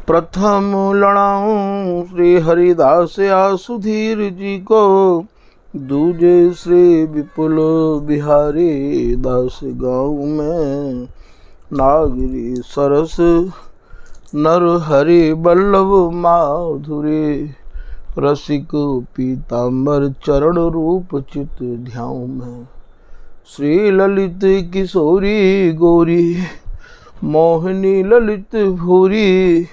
प्रथम लड़ाऊं श्री हरिदास आसुधीर जी को, दूजे श्री विपुल बिहारी दास गाँव में। नागरी सरस नर हरि बल्लभ माधुरी, रसिक पीताम्बर चरण रूप चित ध्याऊ में। श्री ललित किशोरी गौरी मोहिनी ललित भूरी,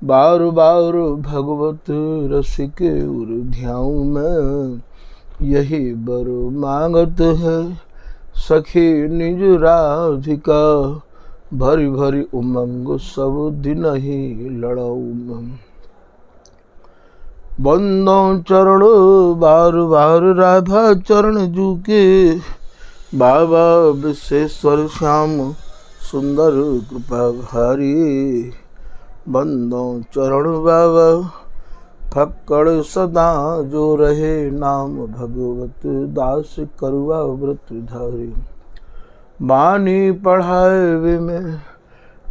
बार बार भगवत रसिक उर ध्याऊ में। यही बर मांगत है सखी निज राधिका, भरी भरी उमंग सब दिन ही लड़ाऊ में। बंदो चरण बार बार राधा चरण जूके, बाबा विश्वेश्वर श्याम सुंदर कृपा भारी। बंदो चरण बाबा फक्कड़ सदा जो रहे, नाम भगवत दास करुआ व्रत धारी। बानी पढ़ाए वे में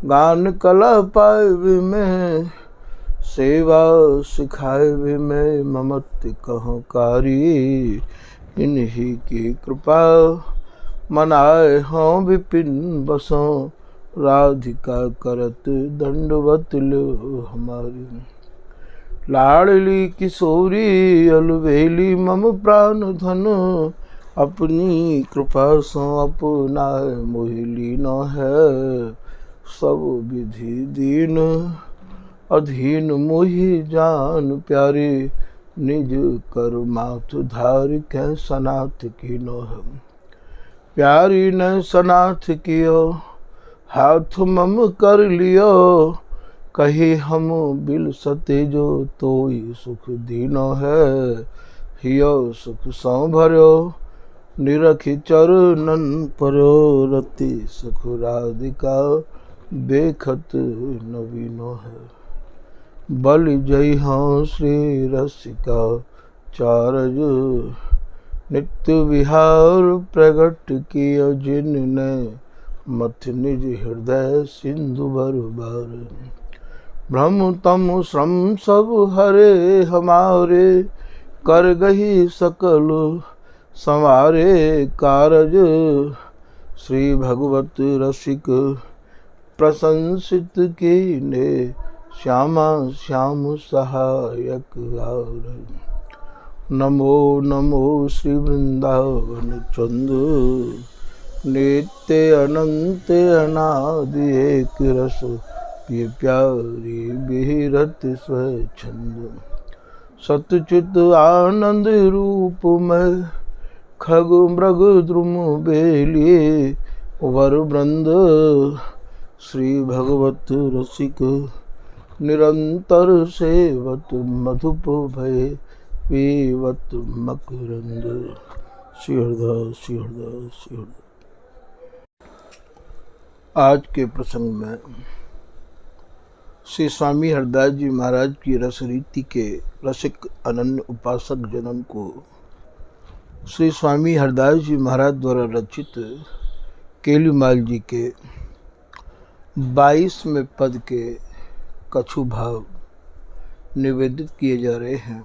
गान कला पाए वे में, सेवा सिखाए वे में ममत कहो कारी। इन्हीं की कृपा मनाए हों विपिन बसों, राधिका करत दंडवत लो हमारी। लाडली किशोरी अलबेली मम प्राण धन, अपनी कृपा सो अपनाए मोहिली न है। सब विधि दीन अधीन मोहि जान प्यारे, निज कर माथ धार के सनाथ की न है। प्यारी ने सनाथ कियो हाथ मम कर लियो, कही हम बिल सते जो तोई सुख दीनो है। हियो सुख सौ भर्यो निरखि चरणन पर्यो, रति सुख राधिका देखत नवीनो है। बलि जय हाँ श्री रसिका चारज, नित्य विहार प्रगट किया जिनने, मथ निज हृदय सिंधु भर बार। ब्रह्म तम श्रम सब हरे हमारे, कर गही सकल संवारे कारज। श्री भगवत रसिक प्रशंसित कीने, श्यामा श्याम सहायक आर। नमो नमो श्री वृंदावन चंद, नित्य अनंत अनादि एक रस। ये प्यारी बिहरत स्वच्छंद, सतचित आनंद रूप में। खग मृग द्रुम बेलिए वर वृंद, श्री भगवत रसिक निरंतर सेवत। मधुप भय पीवत मकरंद। श्री हरदास श्री हरदास श्री हरदास। आज के प्रसंग में श्री स्वामी हरदास जी महाराज की रस रीति के रसिक अनन्य उपासक जनन को श्री स्वामी हरदास जी महाराज द्वारा रचित केलीमाल जी के 22वें पद के कछु भाव निवेदित किए जा रहे हैं।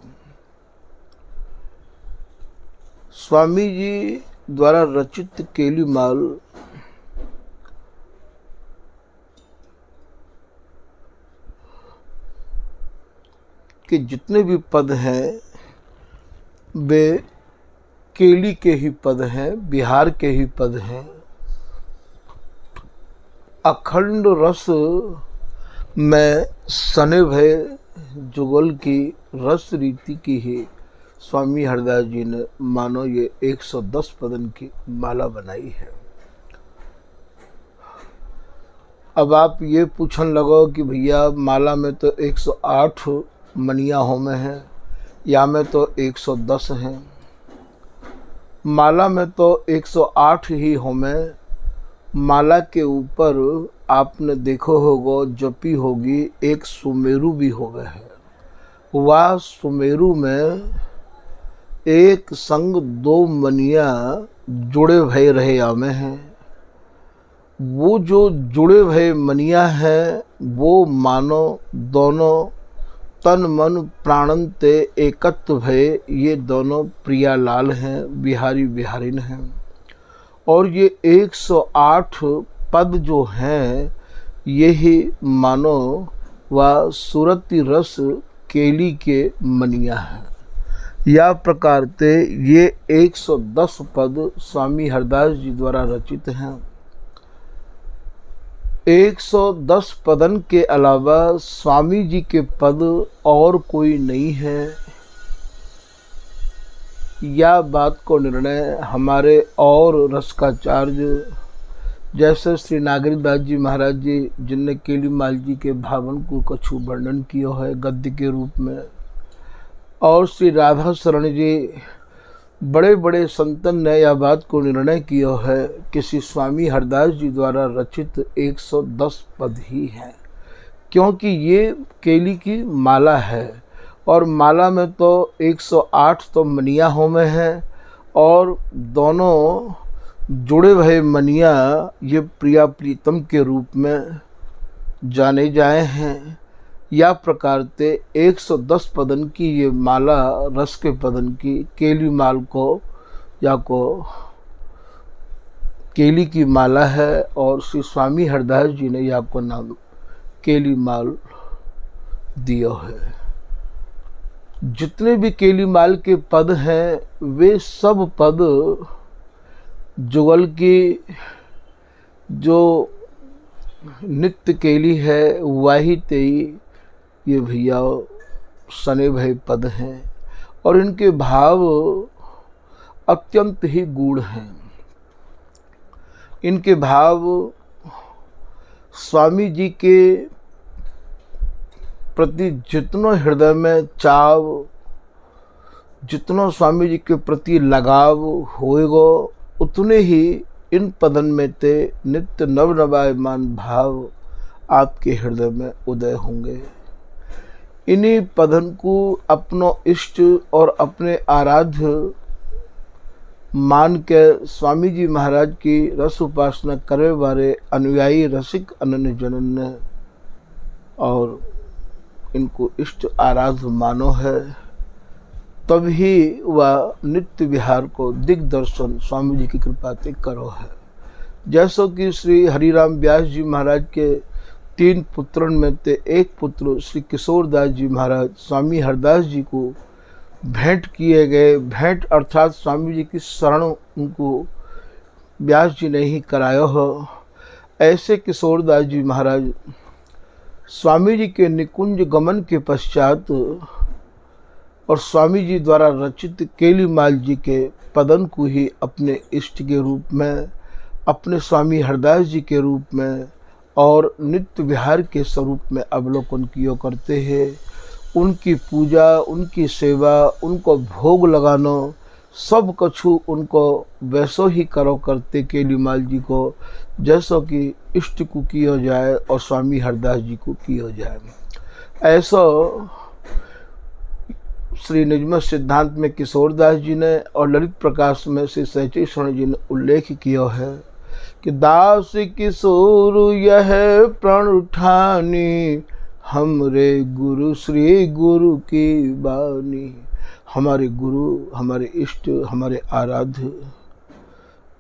स्वामी जी द्वारा रचित केलीमाल के जितने भी पद हैं वे केली के ही पद हैं, बिहार के ही पद हैं। अखंड रस में सने भय जुगल की रस रीति की ही स्वामी हरदास जी ने मानो ये 110 पदन की माला बनाई है। अब आप ये पूछन लगो कि भैया माला में तो 108 मनिया होमे हैं या में तो 110 हैं। माला में तो 108 ही होमे। माला के ऊपर आपने देखो होगा जपी होगी एक सुमेरु भी हो गए है। वह सुमेरु में एक संग 2 मनिया जुड़े भय रहे आमे हैं। वो जो जुड़े हुए मनिया हैं वो मानो दोनों तन मन प्राणन ते एकत्व भय, ये दोनों प्रियालाल हैं, बिहारी बिहारिन हैं। और ये 108 पद जो हैं यही मानो व सूरती रस केली के मनिया हैं। या प्रकार से ये 110 पद स्वामी हरदास जी द्वारा रचित हैं। 110 पदन के अलावा स्वामी जी के पद और कोई नहीं है। यह बात को निर्णय हमारे और रसकाचार्य जैसे श्री नागरीदास जी महाराज जी, जिनने केलीमाल जी के भावन को कछु वर्णन किया है गद्य के रूप में, और श्री राधा शरण जी, बड़े बड़े संतन ने यह बात को निर्णय किया है कि श्री स्वामी हरदास जी द्वारा रचित 110 पद ही हैं, क्योंकि ये केली की माला है और माला में तो 108 तो मनिया हो में हैं और दोनों जुड़े हुए मनिया ये प्रिया प्रीतम के रूप में जाने जाए हैं। या प्रकार से 110 पदन की ये माला रस के पदन की केली माल को या को केली की माला है और श्री स्वामी हरदास जी ने या को नाम केली माल दिया है। जितने भी केली माल के पद हैं वे सब पद जुगल की जो नित्य केली है वही तेई ये भैया सने भय पद हैं और इनके भाव अत्यंत ही गूढ़ हैं। इनके भाव स्वामी जी के प्रति जितनो हृदय में चाव, जितनो स्वामी जी के प्रति लगाव होएगो, उतने ही इन पदन में ते नित्य नवनवायमान भाव आपके हृदय में उदय होंगे। इन्हीं पदन को अपनो इष्ट और अपने आराध्य मान के स्वामी जी महाराज की रस उपासना करे वाले अनुयायी रसिक अनन्य जनन ने और इनको इष्ट आराध्य मानो है, तभी वह नित्य विहार को दिग्दर्शन स्वामी जी की कृपा से करो है। जैसो कि श्री हरिराम व्यास जी महाराज के 3 पुत्रन में से एक पुत्र श्री किशोरदास जी महाराज स्वामी हरदास जी को भेंट किए गए। भेंट अर्थात स्वामी जी की शरण उनको व्यास जी ने ही कराया हो। ऐसे किशोरदास जी महाराज स्वामी जी के निकुंज गमन के पश्चात और स्वामी जी द्वारा रचित केलीमाल जी के पदन को ही अपने इष्ट के रूप में, अपने स्वामी हरदास जी के रूप में और नित्य विहार के स्वरूप में अवलोकन किया करते हैं। उनकी पूजा, उनकी सेवा, उनको भोग लगाना सब कछु उनको वैसो ही करो करते केलीमाल जी को जैसो कि इष्ट को किया जाए और स्वामी हरदास जी को किया जाए। ऐसा श्री निजमत सिद्धांत में किशोरदास जी ने और ललित प्रकाश में श्री सहचेश्वर जी ने उल्लेख किया है कि दास किशोर यह प्रण उठानी, हमरे गुरु श्री गुरु की बानी। हमारे गुरु, हमारे इष्ट, हमारे आराध्य।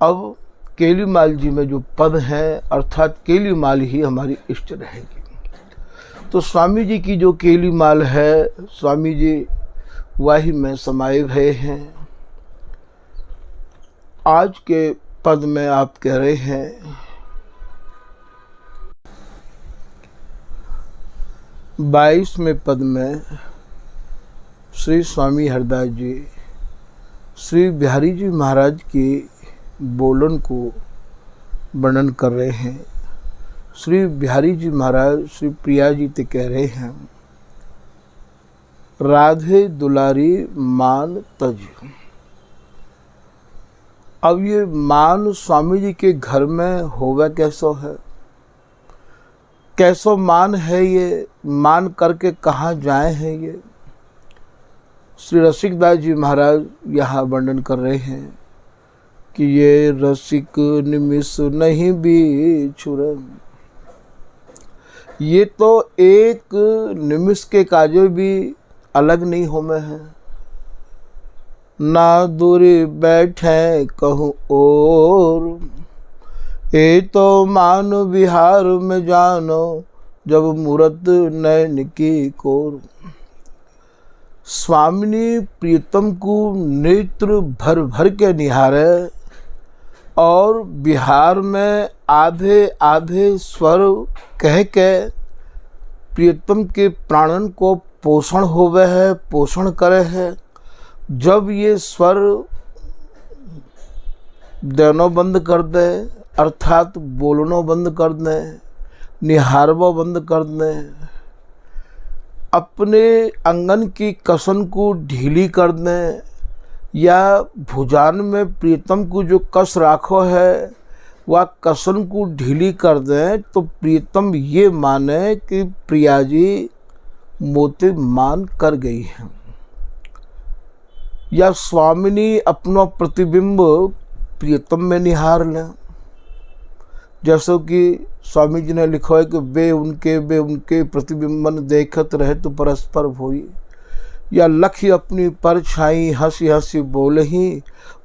अब केलीमाल जी में जो पद हैं अर्थात केलीमाल ही हमारी इष्ट रहेगी। तो स्वामी जी की जो केलीमाल है, स्वामी जी वही में समाये हुए हैं। आज के पद में आप कह रहे हैं 22वें पद में श्री स्वामी हरदास जी श्री बिहारी जी महाराज की बोलन को वर्णन कर रहे हैं। श्री बिहारी जी महाराज श्री प्रिया जी ते कह रहे हैं, राधे दुलारी मान तज। अब ये मान स्वामी जी के घर में होवे कैसो है, कैसो मान है, ये मान करके कहाँ जाए हैं। ये श्री रसिकदास जी महाराज यहाँ वर्णन कर रहे हैं कि ये रसिक निमिष नहीं बिछुरे। ये तो एक निमिष के काजो भी अलग नहीं होमे हैं। ना दूरी बैठे कहूँ और, ये तो मान विहार में जानो जब मूरत नैन की कोर। स्वामिनी प्रीतम को नेत्र भर भर के निहारे और बिहार में आधे आधे स्वर कह के प्रीतम के प्राणन को पोषण होवे है, पोषण करे है। जब ये स्वर देनो बंद कर दे, अर्थात बोलनो बंद कर दे, निहारबो बंद कर दे, अपने अंगन की कसन को ढीली कर दें, या भुजान में प्रीतम को जो कस राखो है वह कसन को ढीली कर दें, तो प्रीतम ये माने कि प्रिया जी मोते मान कर गई है। या स्वामिनी अपना प्रतिबिंब प्रीतम में निहार लें, जैसो कि स्वामी जी ने लिखा है कि वे उनके प्रतिबिंबन देखत रहे तो परस्पर होई। या लखी अपनी परछाई हंसी हंसी बोलही,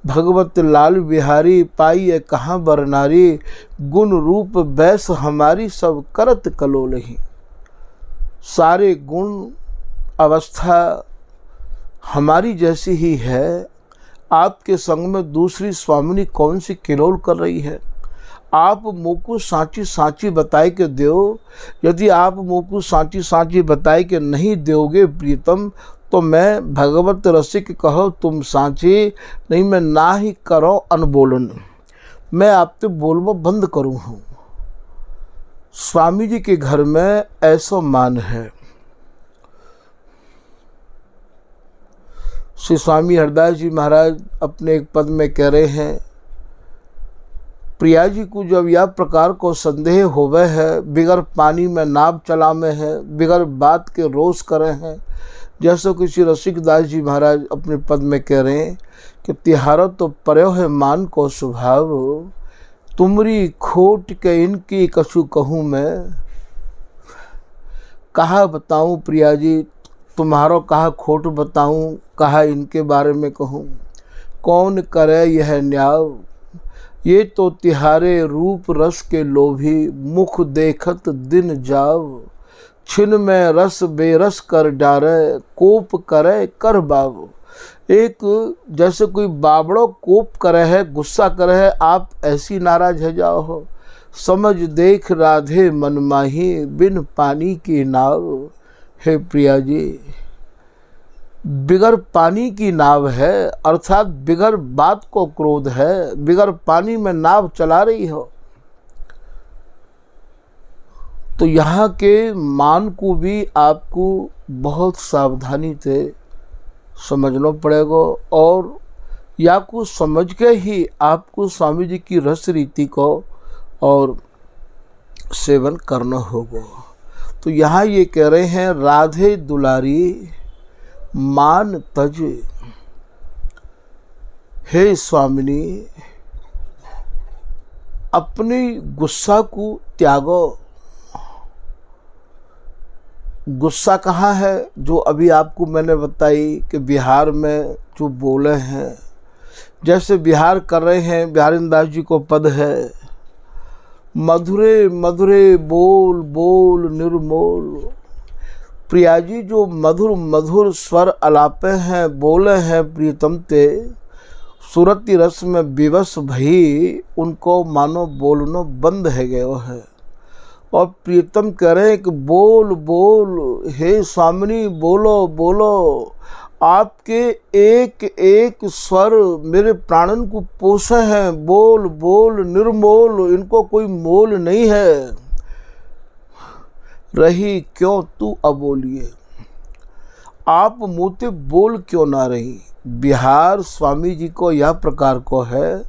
भगवत लाल बिहारी पाई कहाँ बरनारी, गुण रूप बैस हमारी सब करत कलोलही। सारे गुण अवस्था हमारी जैसी ही है, आपके संग में दूसरी स्वामिनी कौन सी किलोल कर रही है। आप मोको सांची सांची बताए के दो। यदि आप मोको सांची सांची बताए के नहीं दोगे प्रीतम, तो मैं भगवत रसिक कहो तुम सांची, नहीं मैं ना ही करो अनबोलन, मैं आपसे बोलबो बंद करूँ हूँ। स्वामी जी के घर में ऐसा मान है। श्री स्वामी हरदास जी महाराज अपने एक पद में कह रहे हैं, प्रिया जी को जब यह प्रकार को संदेह होवे है, बिगर पानी में नाव चला में है, बिगर बात के रोष करे हैं, जैसे कि श्री रसिकदास जी महाराज अपने पद में कह रहे हैं कि तिहारो तो पर्यो है मान को स्वभाव, तुमरी खोट के इनकी कछु कहूँ मैं। कहा बताऊँ प्रिया जी, तुम्हारो कहा खोट बताऊँ, कहा इनके बारे में कहूँ। कौन करे यह न्याव, ये तो तिहारे रूप रस के लोभी, मुख देखत दिन जाव। छिन में रस बेरस कर डारे, कोप करे कर बाव। एक जैसे कोई बाबड़ो कोप करे है, गुस्सा करे है, आप ऐसी नाराज है जाओ हो। समझ देख राधे मन माही, बिन पानी की नाव। हे प्रिया जी, बिगर पानी की नाव है, अर्थात बिगर बात को क्रोध है, बिगर पानी में नाव चला रही हो। तो यहाँ के मान को भी आपको बहुत सावधानी से समझना पड़ेगा, और या को समझ के ही आपको स्वामी जी की रस रीति को और सेवन करना होगा। तो यहाँ ये कह रहे हैं, राधे दुलारी मान तज, हे स्वामिनी अपनी गुस्सा को त्यागो। गुस्सा कहाँ है, जो अभी आपको मैंने बताई कि बिहार में जो बोले हैं, जैसे बिहार कर रहे हैं, बिहारिंदास जी को पद है, मधुरे मधुरे बोल बोल निर्मोल। प्रिया जी जो मधुर मधुर स्वर अलापे हैं, बोले हैं प्रीतम ते, सुरती रस में विवश भई, उनको मानो बोलनो बंद है गयो है। और प्रीतम कह रहे हैं कि बोल बोल, हे स्वामिनी बोलो बोलो। आपके एक एक स्वर मेरे प्राणन को पोषे हैं, बोल बोल निर्मोल, इनको कोई मोल नहीं है। रही क्यों तू अबोलिए, आप मोते बोल क्यों ना रही। बिहार स्वामी जी को यह प्रकार को है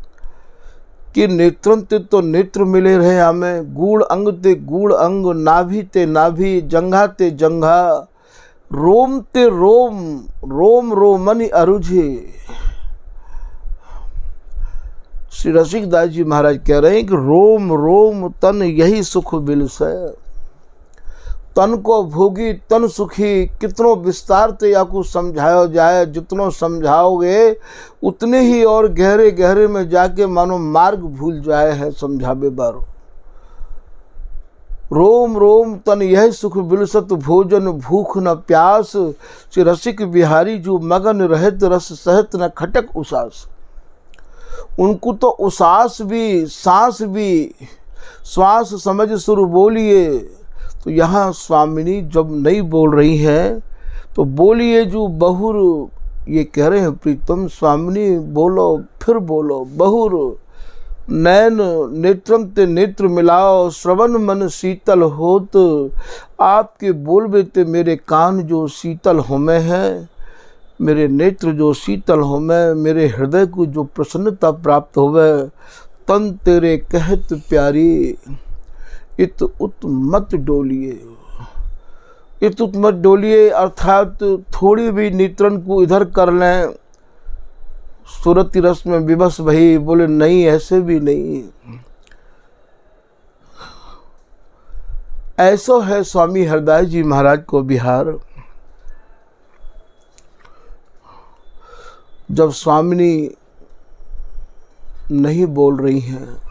कि नेत्रन ते तो नेत्र मिले रहे हमें, गूढ़ अंग ते गूढ़ अंग, नाभि ते नाभि, जंघा ते जंघा, रोम ते रोम, रोम रोमनि अरुझे। श्री रसिकदास जी महाराज कह रहे हैं कि रोम रोम तन यही सुख बिलसै। तन को भोगी तन सुखी, कितनों विस्तार से आपको समझाया जाए, जितनों समझाओगे उतने ही और गहरे गहरे में जाके मानो मार्ग भूल जाए है समझावे बारो। रोम रोम तन यह सुख बिलसत, भोजन भूख न प्यास, श्री रसिक बिहारी जो मगन रहत रस सहत न खटक उसास। उनको तो उसास भी, सांस भी, श्वास समझ सुर बोलिए। तो यहाँ स्वामिनी जब नहीं बोल रही हैं तो बोलिए जो बहुर, ये कह रहे हैं प्रीतम स्वामिनी बोलो फिर बोलो बहुर। नैन नेत्रम ते नेत्र मिलाओ, श्रवण मन शीतल होत। आपके बोलबे ते मेरे कान जो शीतल होमे हैं, मेरे नेत्र जो शीतल होमे, मेरे हृदय को जो प्रसन्नता प्राप्त होवे। तन तेरे कहत प्यारी, इत उत मत डोलिए। इत उत मत डोलिए अर्थात थोड़ी भी नित्रन को इधर कर लें, सुरति रस में विवश भई, बोले नहीं ऐसे भी नहीं। ऐसो है स्वामी हरदास जी महाराज को बिहार। जब स्वामिनी नहीं बोल रही हैं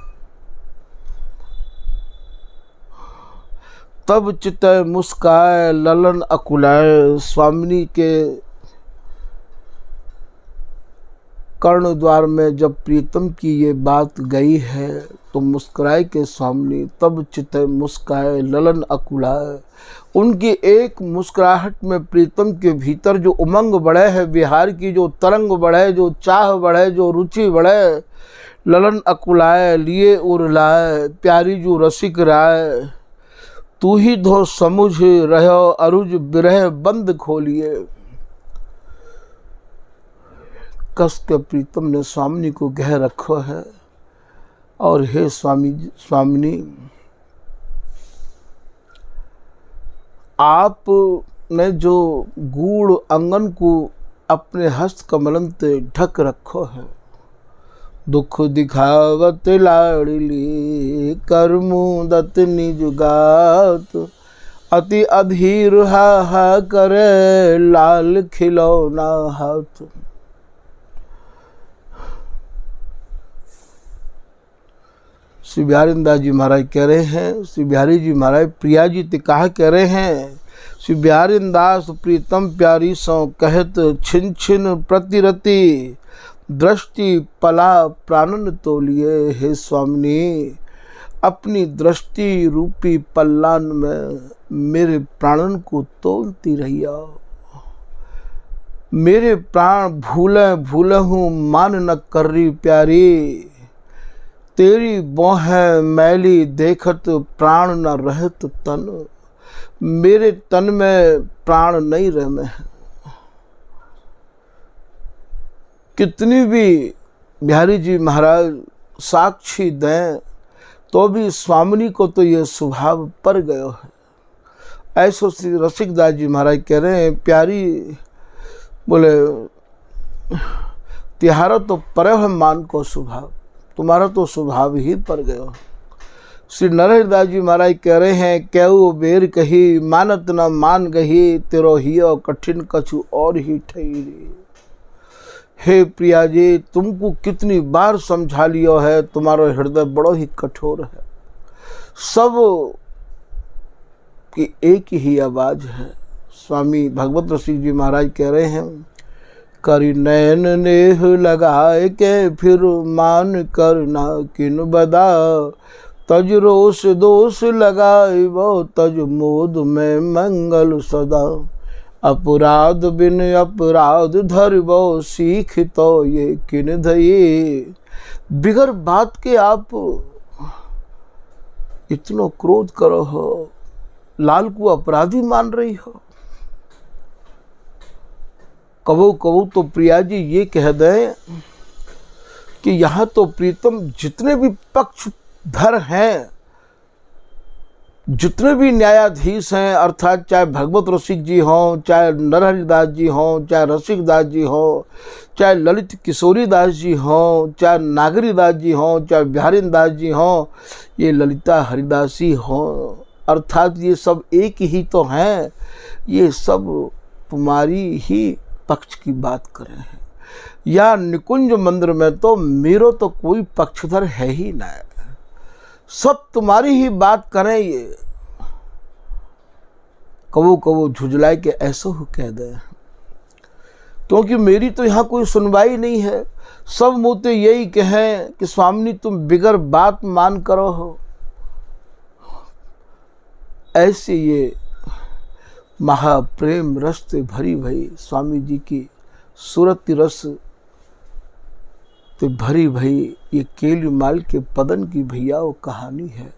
तब चितय मुस्काए ललन अकुलाए। स्वामिनी के कर्ण द्वार में जब प्रीतम की ये बात गई है तो मुस्कुराए के स्वामिनी, तब चितय मुस्काए ललन अकुलाए। उनकी एक मुस्कुराहट में प्रीतम के भीतर जो उमंग बढ़े है, बिहार की जो तरंग बढ़े, जो चाह बढ़े, जो रुचि बढ़े। ललन अकुलाए लिए उर लाए, प्यारी जो रसिक राय। तू ही धो समुझ रहो अरुज बिरह बंद खोलिए। कस के प्रीतम ने स्वामिनी को कह रखो है और हे स्वामिनी, आप ने जो गूढ़ अंगन को अपने हस्त कमलन से ढक रखो है। दुख दिखावत लाड़ली करमुदत निज गात, अति अधीर हा हा करे लाल खिलौना हाथ। श्री बिहारी दास जी महाराज कह रहे हैं, श्री बिहारी जी महाराज प्रिया जी ते कहा कह रहे हैं, श्री बिहारी दास प्रीतम प्यारी सौ कहत छिन छिन प्रतिरति, दृष्टि पला प्राणन तोलिए। हे स्वामिनी, अपनी दृष्टि रूपी पल्लान में मेरे प्राणन को तोलती रहिया। मेरे प्राण भूले भूले हूँ मान न कर रही प्यारी, तेरी बोह मैली देखत प्राण न रहत तन। मेरे तन में प्राण नहीं रहे हैं। कितनी भी बिहारी जी महाराज साक्षी दें तो भी स्वामिनी को तो ये स्वभाव पर गयो है। ऐसो श्री रसिकदास जी महाराज कह रहे हैं, प्यारी बोले तिहारा तो पर है मान को स्वभाव, तुम्हारा तो स्वभाव ही पर गयो। श्री नरहरिदास जी महाराज कह रहे हैं, केहू बेर कही मानत न मान गही, तेरो हियो कठिन कछु और ही ठहरी। हे प्रिया जी, तुमको कितनी बार समझा लियो है, तुम्हारा हृदय बड़ो ही कठोर है। सब की एक ही आवाज है। स्वामी भगवत रसिक जी महाराज कह रहे हैं, करी नैन नेह लगाए के फिर मान करना किन बदा, तज रोष दोष लगाए वो तज मोद में मंगल सदा। अपराध बिन अपराध धरबो सीख तो ये किन धये। बिगर बात के आप इतनो क्रोध करो हो, लाल को अपराधी मान रही हो। कबो कबो तो प्रिया जी ये कह दें कि यहाँ तो प्रीतम जितने भी पक्षधर हैं जितने भी न्यायाधीश हैं, अर्थात चाहे भगवत रसिक जी हों, चाहे नरहरिदास जी हों, चाहे रसिकदास जी हों, चाहे ललित किशोरी दास जी हों, चाहे नागरीदास जी हों, चाहे बिहारी दास जी हों, ये ललिता हरिदासी हों, अर्थात ये सब एक ही तो हैं। ये सब तुम्हारी ही पक्ष की बात कर रहे हैं। या निकुंज मंदिर में तो मेरो तो कोई पक्षधर है ही ना, सब तुम्हारी ही बात करें। ये कबो कबो झुझलाए के ऐसा हो कह दे, क्योंकि मेरी तो यहाँ कोई सुनवाई नहीं है। सब मुझे यही कहें कि स्वामिनी तुम बिगर बात मान करो हो। ऐसे ये महाप्रेम रस ते भरी भई स्वामी जी की सूरत रस ते भरी भई ये केली माल के पदन की भैया वो कहानी है।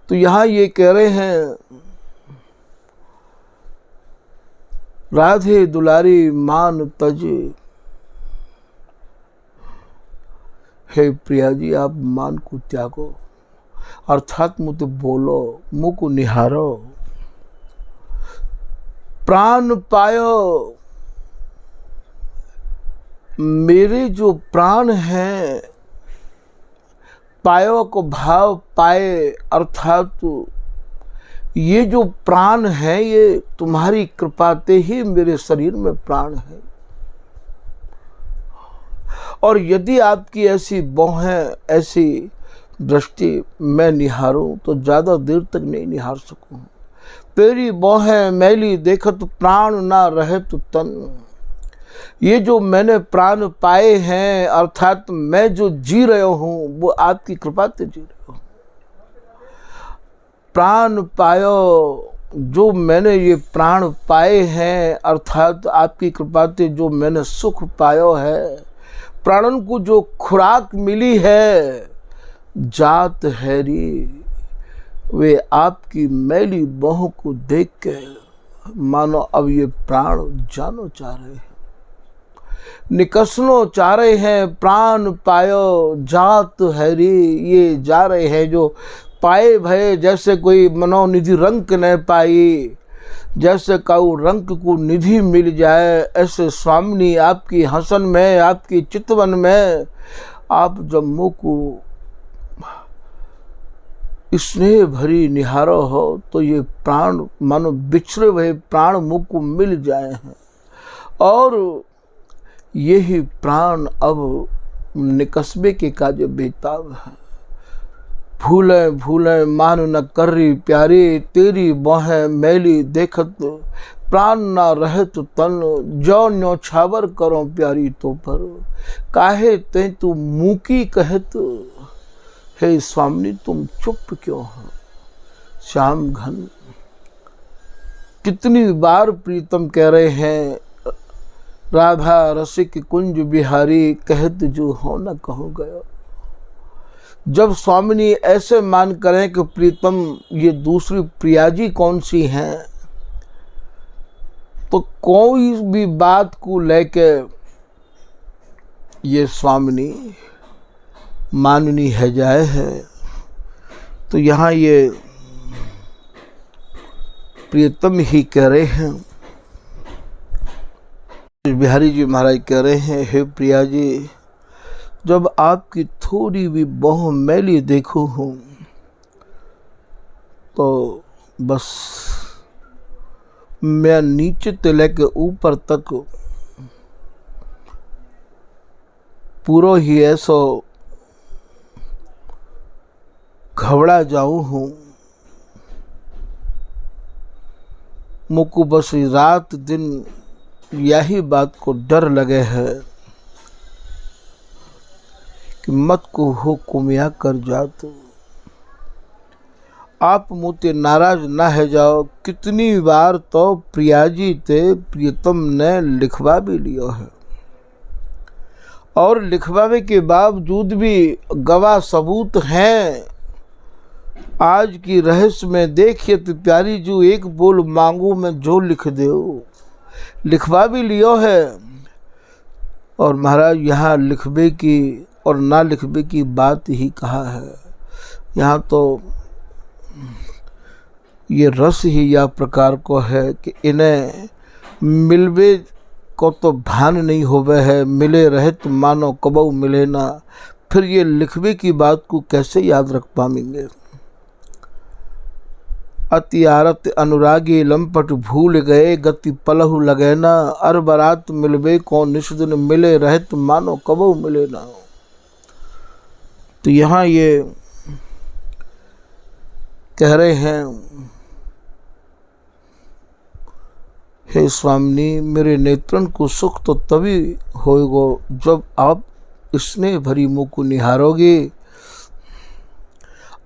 तो यहाँ ये कह रहे हैं, राधे दुलारी मान तज, हे प्रिया जी आप मान को त्यागो, अर्थात मुझे बोलो, मुँह को निहारो, प्राण पायो। मेरे जो प्राण हैं, पायो को भाव पाए, अर्थात ये जो प्राण है ये तुम्हारी कृपाते ही मेरे शरीर में प्राण है। और यदि आपकी ऐसी बाहें, ऐसी दृष्टि मैं निहारूं तो ज़्यादा देर तक नहीं निहार सकूं। तेरी बाहें मैली देखत प्राण ना रहे तो तन। ये जो मैंने प्राण पाए हैं, अर्थात मैं जो जी रहा हूँ वो आपकी कृपा से जी रहा हूँ। प्राण पायो, जो मैंने ये प्राण पाए हैं, अर्थात आपकी कृपा से जो मैंने सुख पायो है, प्राणन को जो खुराक मिली है, जात हैरी वे आपकी मैली बाहों को देख के मानो अब ये प्राण जानो चाह रहे हैं, निकसनो चाह रहे हैं। प्राण पायो जात हैरी, ये जा रहे हैं जो पाए भय, जैसे कोई मनोनिधि रंग न पाई, जैसे काऊ रंग को निधि मिल जाए, ऐसे स्वामिनी आपकी हसन में, आपकी चितवन में आप जब मुँह को स्नेह भरी निहारो हो तो ये प्राण मानो बिछड़े हुए प्राण मुँह को मिल जाए हैं। और यही प्राण अब निकस्बे के काज बेताब है। भूले भूले मान न करी प्यारी, तेरी बाहें मैली देखत प्राण ना रहे तो तन, जो न्योछावर करो प्यारी तो पर, काहे ते तू मूकी कहत, हे स्वामिनी तुम चुप क्यों हो। श्याम घन कितनी बार प्रीतम कह रहे हैं, राधा रसिक कुंज बिहारी कहत जो हो न कहो गयो। जब स्वामिनी ऐसे मान करें कि प्रीतम ये दूसरी प्रिया जी कौन सी हैं, तो कोई भी बात को लेके ये स्वामिनी माननी है जाए है। तो यहाँ ये प्रियतम ही कह रहे हैं, बिहारी जी महाराज कह रहे हैं, हे प्रिया जी जब आपकी थोड़ी भी बाह मैली देखूं हूँ तो बस मैं नीचे से लेके ऊपर तक पूरा ही ऐसा घबरा जाऊं हूँ। मुझको बस रात दिन यही बात को डर लगे है कि मत को हो कुमिया कर जात, आप मुझे नाराज ना है जाओ। कितनी बार तो प्रिया जी ते प्रियतम ने लिखवा भी लिया है, और लिखवावे के बावजूद भी गवाह सबूत हैं। आज की रहस्य में देखिए तो प्यारी जो एक बोल मांगू मैं जो लिख दो, लिखवा भी लियो है। और महाराज यहाँ लिखबे की और ना लिखबे की बात ही कहा है। यहाँ तो ये रस ही या प्रकार को है कि इन्हें मिलवे को तो भान नहीं होवे है, मिले रहे तो मानो कबऊ मिले ना, फिर ये लिखवे की बात को कैसे याद रख पाएंगे। अति आरत अनुरागी लंपट भूल गए, गति पलहु लगे ना, अर बरात मिलवे को निष्दिन, मिले रहे तो मानो कबऊ मिले ना। तो यहाँ ये कह रहे हैं, हे स्वामिनी, मेरे नेत्रन को सुख तो तभी होगा जब आप स्नेह भरी मुख को निहारोगे।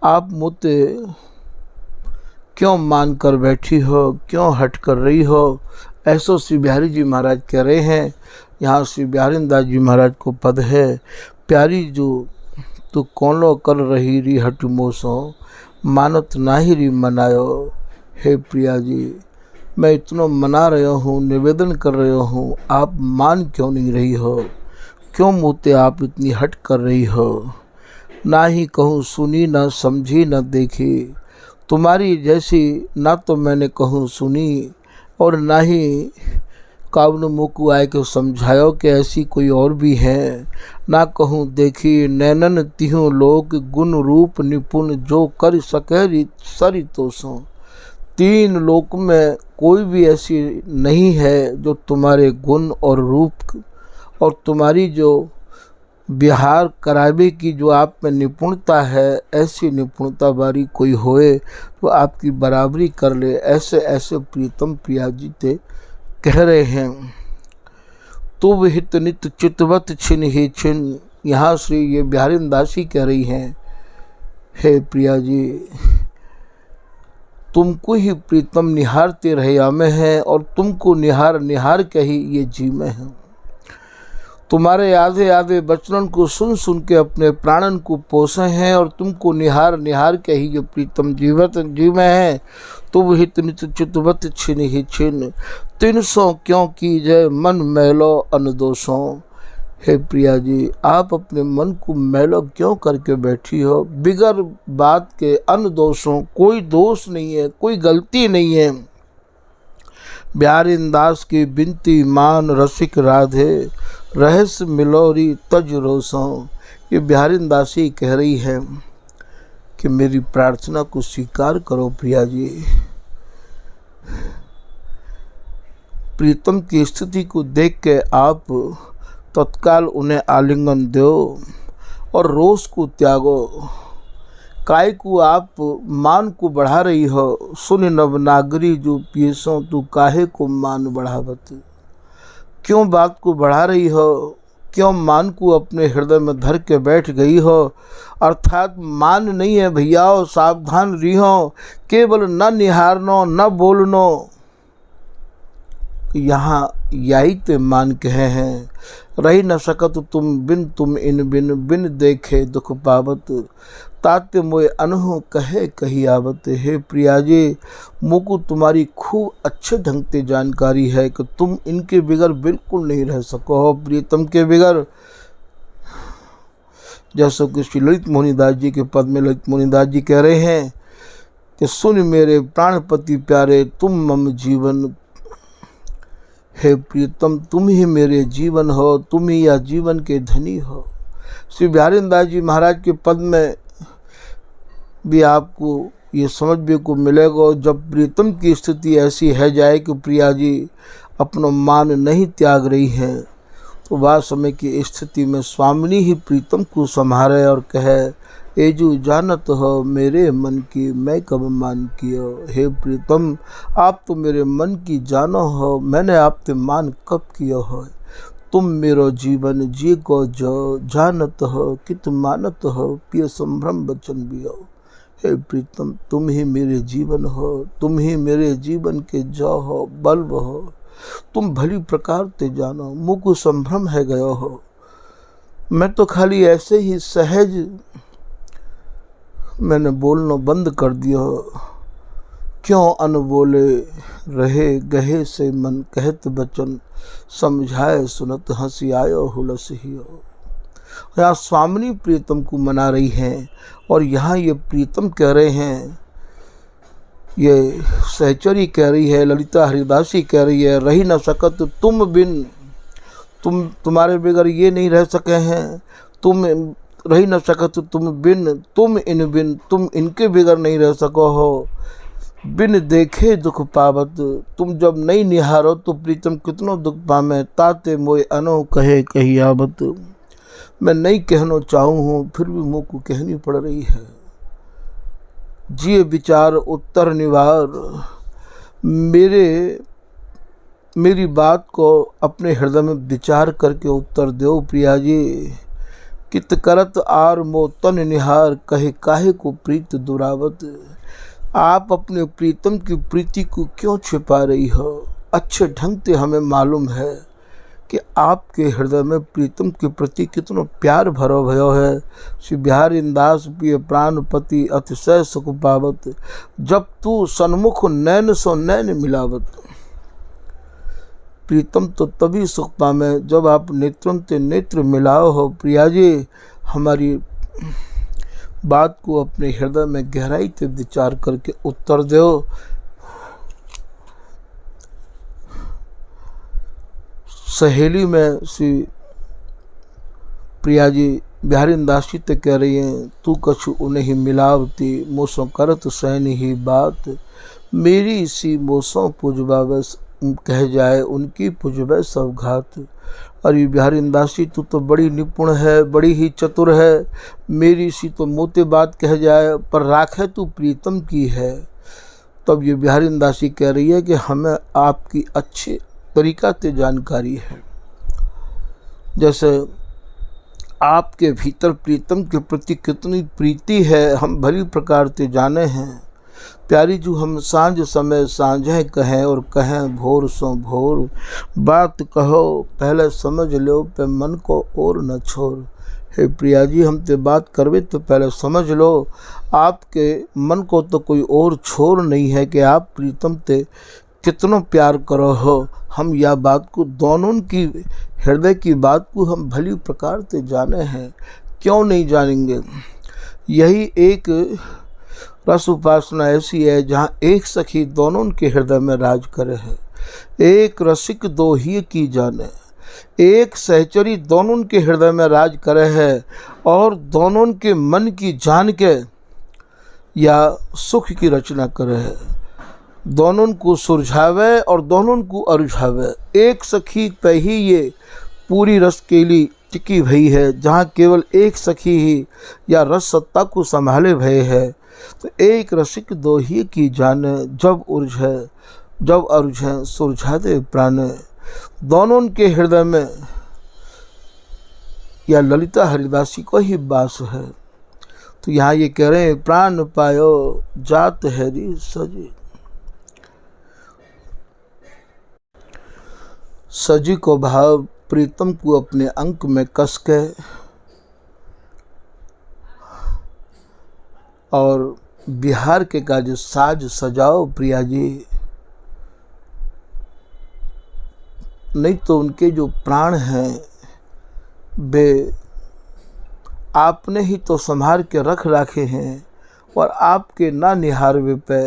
आप मुझे क्यों मान कर बैठी हो, क्यों हट कर रही हो, ऐसो श्री बिहारी जी महाराज कह रहे हैं। यहाँ श्री बिहारी दास जी महाराज को पद है, प्यारी जो तू कौनो कर रही री हट मोसो, मानत नाही री मनायो। हे प्रिया जी, मैं इतना मना रहा हूँ, निवेदन कर रहा हूँ, आप मान क्यों नहीं रही हो, क्यों मुझे आप इतनी हट कर रही हो। ना ही कहूँ सुनी, ना समझी, ना देखी, तुम्हारी जैसी ना तो मैंने कहूँ सुनी, और ना ही कावन मुँह आए के समझायो कि ऐसी कोई और भी है। ना कहूँ देखी, नैनन तिहु लोक, गुण रूप निपुण, जो कर सके सरि तोसों। तीन लोक में कोई भी ऐसी नहीं है जो तुम्हारे गुण और रूप और तुम्हारी जो विहार करावे की जो आप में निपुणता है, ऐसी निपुणता वाली कोई होए तो आपकी बराबरी कर ले। ऐसे ऐसे प्रीतम प्रिया जी ते कह रहे हैं। तो वह हित नित चितवत छिन ही छिन, यहाँ श्री ये बिहारी दासी कह रही हैं, हे प्रिया जी, तुमको ही प्रीतम निहारते रहे में है, और तुमको निहार निहार के ही ये जी में है। तुम्हारे आधे आधे वचनों को सुन सुन के अपने प्राणन को पोसे हैं, और तुमको निहार निहार के ही ये प्रीतम जीवत जी में है। तो वह नित चितवत छिन ही छिन, 300 क्यों की जय मन मैलो अनदोषों। हे प्रिया जी, आप अपने मन को मैलो क्यों करके बैठी हो, बिगर बात के अनदोषों, कोई दोष नहीं है, कोई गलती नहीं है। बिहारी दास की बिनती मान रसिक राधे, रहस्य मिलोरी तज रोसों। ये बिहारी दासी कह रही है कि मेरी प्रार्थना को स्वीकार करो प्रिया जी। प्रीतम की स्थिति को देख के आप तत्काल उन्हें आलिंगन दो और रोष को त्यागो। काय को आप मान को बढ़ा रही हो, सुन नवनागरी जो पियसों, तू काहे को मान बढ़ावत। क्यों बात को बढ़ा रही हो, क्यों मान को अपने हृदय में धर के बैठ गई हो। अर्थात मान नहीं है भैया, सावधान रहो, केवल न निहारनो न बोलनो। यहाँ यही ते मान कहे हैं, रही न सकत तुम बिन, तुम इन बिन, बिन देखे दुख पावत, ताते मोए अनहु कहे कही आवत। हे प्रिया जी, मुझको तुम्हारी खूब अच्छे ढंग से जानकारी है कि तुम इनके बिगर बिल्कुल नहीं रह सको हो, प्रीतम के बिगर। जैसा कि श्री ललित मोहनीदास जी के पद में ललित मोहनीदास जी कह रहे हैं कि सुन मेरे प्राणपति प्यारे, तुम मम जीवन। हे प्रीतम, तुम ही मेरे जीवन हो, तुम ही या जीवन के धनी हो। श्री बिहारी दास जी महाराज के पद में भी आपको ये समझने को मिलेगा, जब प्रीतम की स्थिति ऐसी है जाए कि प्रिया जी अपना मान नहीं त्याग रही हैं, तो वह समय की स्थिति में स्वामिनी ही प्रीतम को संभाले और कहे, एजू जानत हो मेरे मन की मैं कब मान कियो। हे प्रीतम, आप तो मेरे मन की जानो हो, मैंने आपसे मान कब कियो हो। तुम मेरो जीवन जी को जो जानत हो, कित मानत हो, पिय संभ्रम बचन बियो। हे प्रीतम, तुम ही मेरे जीवन हो, तुम ही मेरे जीवन के जो हो, बल्ब हो, तुम भली प्रकार ते जानो, मुझको संभ्रम है गयो हो। मैं तो खाली ऐसे ही सहज मैंने बोलना बंद कर दिया, क्यों अनबोले रहे गहे से मन, कहत बचन समझाए सुनत हंसी आयो हुलस हियो। यहाँ स्वामिनी प्रीतम को मना रही हैं, और यहाँ ये प्रीतम कह रहे हैं ये सहचरी कह रही है, ललिता हरिदासी कह रही है, रही न सकत तुम बिन, तुम्हारे बगैर ये नहीं रह सके हैं, तुम रही न सकत तुम बिन, तुम इन बिन, तुम इनके बगैर नहीं रह सको हो। बिन देखे दुख पावत, तुम जब नहीं निहारो तो प्रीतम कितनो दुख पामे। ताते मोए अनो कहे कही आवत, मैं नहीं कहना चाहूँ हूँ फिर भी मुँह को कहनी पड़ रही है। जिए विचार उत्तर निवार, मेरी बात को अपने हृदय में विचार करके उत्तर दो प्रिया जी। कित करत आर मो तन निहार, कहे काहे को प्रीत दुरावत। आप अपने प्रीतम की प्रीति को क्यों छिपा रही हो? अच्छे ढंग से हमें मालूम है कि आपके हृदय में प्रीतम के प्रति कितना प्यार भरो भयो है। श्री बिहारी दास प्रिय प्राणपति अतिशय सुख पावत, जब तू सन्मुख नैन सो नैन मिलावत। प्रीतम तो तभी सुख पामे जब आप नेत्रों से नेत्र मिलाओ हो। प्रिया जी, हमारी बात को अपने हृदय में गहराई से विचार करके उत्तर दो। सहेली में श्री प्रिया जी बिहारी दास जी ते कह रही हैं, तू कछु उन्हें मिलावती, मोसों करत सहन ही बात। मेरी सी मोसों पुजबावे, कह जाए उनकी पुजबे सब घात। अरे बिहारी दास जी, तू तो बड़ी निपुण है, बड़ी ही चतुर है। मेरी सी तो मोते बात कह जाए, पर राखे तू प्रीतम की है। तब ये बिहारी दास जी कह रही है कि हमें आपकी अच्छी तरीका से जानकारी है। जैसे आपके भीतर प्रीतम के प्रति कितनी प्रीति है हम भली प्रकार से जाने हैं। प्यारी जू हम सांझ समय सांझे कहें और कहें भोर सो भोर। बात कहो पहले समझ लो पे मन को और न छोड़। हे प्रिया जी, हम ते बात करवे तो पहले समझ लो, आपके मन को तो कोई और छोड़ नहीं है कि आप प्रीतम ते कितना प्यार करो हो। हम यह बात को दोनों की हृदय की बात को हम भली प्रकार से जाने हैं, क्यों नहीं जानेंगे। यही एक रस उपासना ऐसी है जहाँ एक सखी दोनों के हृदय में राज करे है। एक रसिक दो ही की जाने, एक सहचरी दोनों के हृदय में राज करे है और दोनों के मन की जान के या सुख की रचना करे है। दोनों को सुलझावे और दोनों को अरुझावे। एक सखी पे ही ये पूरी रस केली टिकी भई है, जहाँ केवल एक सखी ही या रस सत्ता को संभाले भय है। तो एक रसिक दो ही की जाने, जब उलझे जब अरुझे सुलझा दे प्राण। दोनों के हृदय में या ललिता हरिदासी को ही वास है। तो यहाँ ये कह रहे हैं, प्राण पायो जात हैरी सजी। सजी को भाव प्रीतम को अपने अंक में कस के और बिहार के का जो साज सजाओ प्रिया जी। नहीं तो उनके जो प्राण हैं वे आपने ही तो संभाल के रख रखे हैं, और आपके ना निहारवे पे,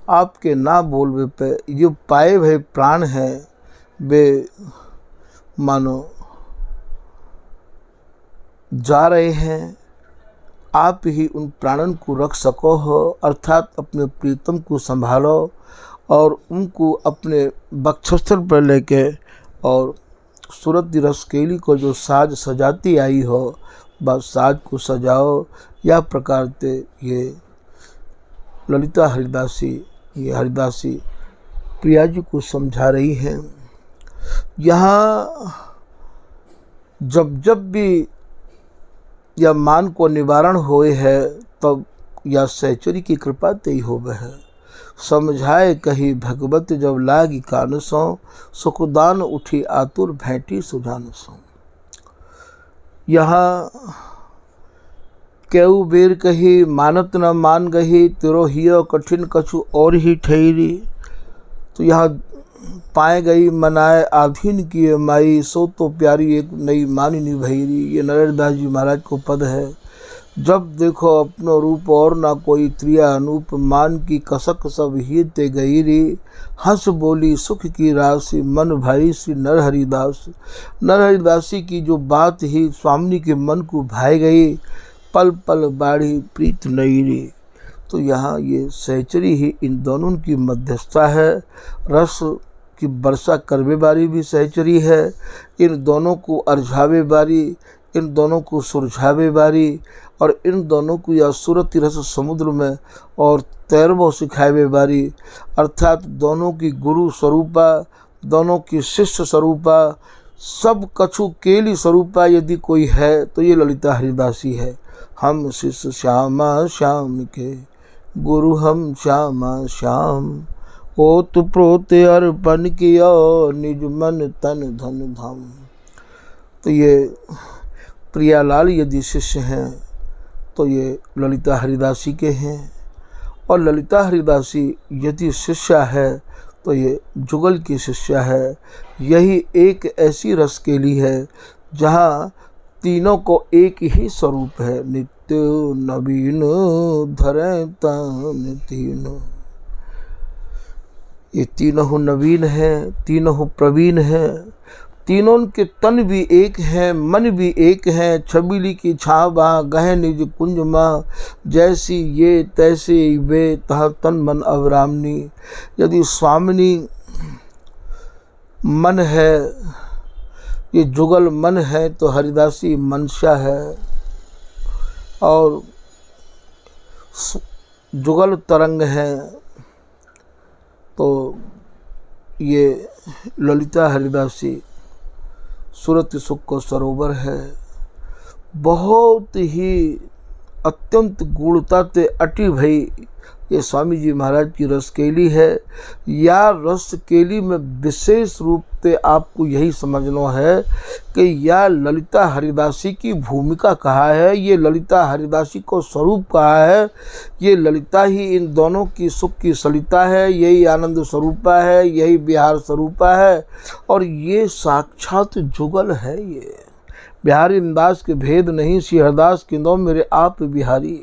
आपके ना बोलवे पे जो पाए हुए प्राण हैं वे मानो जा रहे हैं। आप ही उन प्राणों को रख सको हो, अर्थात अपने प्रीतम को संभालो और उनको अपने वक्षस्थल पर लेके और सूरत रसकेली को जो साज सजाती आई हो, बस साज को सजाओ। या प्रकार से ये ललिता हरिदासी, ये हरिदासी प्रिया जी को समझा रही हैं। यहाँ जब जब भी या मान को निवारण होए है, तब या सहचरी की कृपा तेई होवे है। समझाए कही भगवत जब लागी कान सो, सुखदान उठी आतुर भेंटी सुजान सो। यहाँ केऊ बेर कही मानत न मान गही, तिरो हियो कठिन कछु और ही ठहरी। तो यहाँ पाए गई मनाए आधीन किए माई, सो तो प्यारी एक नई मानी निभैरी। ये नरेंद्र दास जी महाराज को पद है। जब देखो अपनो रूप और ना कोई त्रिया अनूप, मान की कसक सब ही ते गई री, हंस बोली सुख की राशि, मन भाई सी नरहरिदास। नरहरिदासी की जो बात ही स्वामी के मन को भाई गई, पल पल बाढ़ी प्रीत नई री। तो यहाँ ये सहचरी ही इन दोनों की मध्यस्थता है। रस की वर्षा करवे बारी भी सहचरी है, इन दोनों को अर्झावे बारी, इन दोनों को सुरझावे बारी, और इन दोनों को या सूरत रस समुद्र में और तैरवो सिखावे बारी। अर्थात दोनों की गुरु स्वरूपा, दोनों की शिष्य स्वरूपा, सब कछु केली स्वरूपा यदि कोई है तो ये ललिता हरिदासी है। हम शिष्य श्यामा श्याम के, गुरु हम श्यामा श्याम, ओत प्रोत अर्पण किया, निज मन तन धन धाम। तो ये प्रियालाल यदि शिष्य हैं तो ये ललिता हरिदासी के हैं, और ललिता हरिदासी यदि शिष्या है तो ये जुगल की शिष्या है। यही एक ऐसी रस केली है जहाँ तीनों को एक ही स्वरूप है, नित्य नवीन धरे तन तीनों। ये तीनों नवीन हैं, तीनों प्रवीण हैं, तीनों के तन भी एक हैं, मन भी एक हैं। छबीली की छावा गह निज कुंज माँ, जैसी ये तैसे वे तह तन मन अवरामनी। यदि स्वामिनी मन है, ये जुगल मन है, तो हरिदासी मनसा है, और जुगल तरंग है। तो ये ललिता हरिदासी सूरत सुख को सरोवर है। बहुत ही अत्यंत गूढ़ता ते अटी भई ये स्वामी जी महाराज की रसकेली है। या रसकेली में विशेष रूप से आपको यही समझना है कि या ललिता हरिदासी की भूमिका कहा है, ये ललिता हरिदासी को स्वरूप कहा है, ये ललिता ही इन दोनों की सुख की सलिता है, यही आनंद स्वरूपा है, यही बिहार स्वरूपा है, और ये साक्षात जुगल है। ये बिहारी दास के भेद नहीं, श्री हरदास किंदो मेरे आप बिहारी।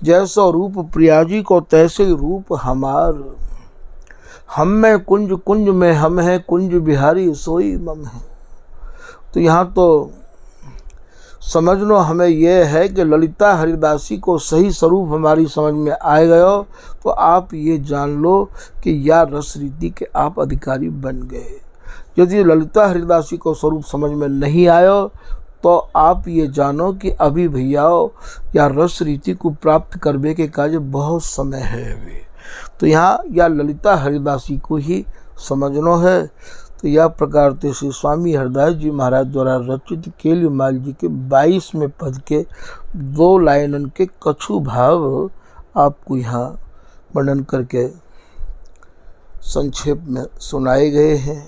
जैसा रूप प्रियाजी को तैसे रूप हमार, हम में कुंज कुंज में हम हैं, कुंज बिहारी सोई मम है। तो यहाँ तो समझना हमें यह है कि ललिता हरिदासी को सही स्वरूप हमारी समझ में आ गयो तो आप ये जान लो कि या रस रीति के आप अधिकारी बन गए। यदि ललिता हरिदासी को स्वरूप समझ में नहीं आयो तो आप ये जानो कि अभी भैयाओ या रस रीति को प्राप्त करने के कार्य बहुत समय है अभी। तो यहाँ या ललिता हरिदासी को ही समझना है। तो यह प्रकार से श्री स्वामी हरदास जी महाराज द्वारा रचित केलीमाल जी के 22वें पद के 2 लाइनन के कछु भाव आपको यहाँ वर्णन करके संक्षेप में सुनाए गए हैं।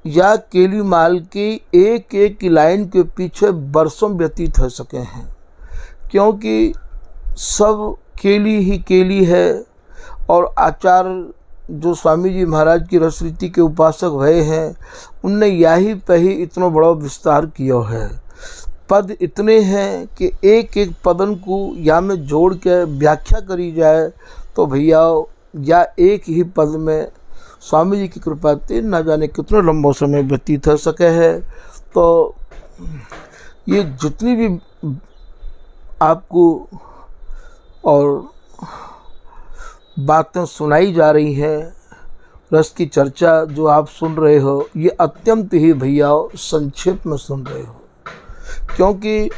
या केलीमाल की एक एक लाइन के पीछे बरसों व्यतीत हो सके हैं, क्योंकि सब केली ही केली है। और आचार्य जो स्वामी जी महाराज की रस रीति के उपासक भये हैं, उनने यही पे ही इतना बड़ा विस्तार किया है। पद इतने हैं कि एक एक पदन को या में जोड़ के व्याख्या करी जाए तो भैया या एक ही पद में स्वामी जी की कृपा से न जाने कितना लंबा समय व्यतीत हो सके है। तो ये जितनी भी आपको और बातें सुनाई जा रही हैं, रस की चर्चा जो आप सुन रहे हो, ये अत्यंत ही भैया संक्षेप में सुन रहे हो, क्योंकि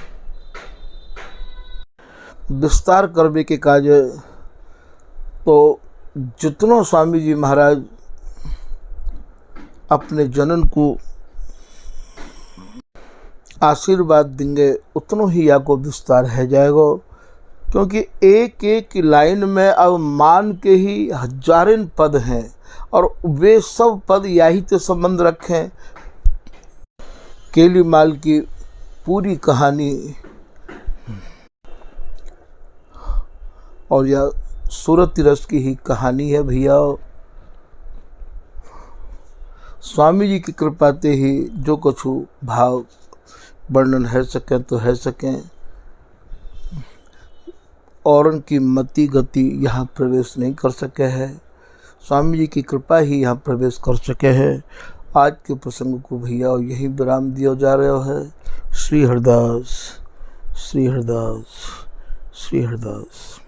विस्तार करने के कार्य तो जितना स्वामी जी महाराज अपने जनन को आशीर्वाद देंगे उतना ही या को विस्तार है जाएगा। क्योंकि एक एक लाइन में अब मान के ही हजारों पद हैं, और वे सब पद यही से संबंध रखें। केलीमाल की पूरी कहानी और यह सूरत रस की ही कहानी है भैया। स्वामी जी की कृपा से ही जो कुछ भाव वर्णन है सके तो है सकें, और उनकी मति गति यहाँ प्रवेश नहीं कर सके हैं। स्वामी जी की कृपा ही यहाँ प्रवेश कर सके हैं। आज के प्रसंग को भैया यही विराम दिया जा रहा है। श्री हरदास, श्री हरदास, श्री हरदास।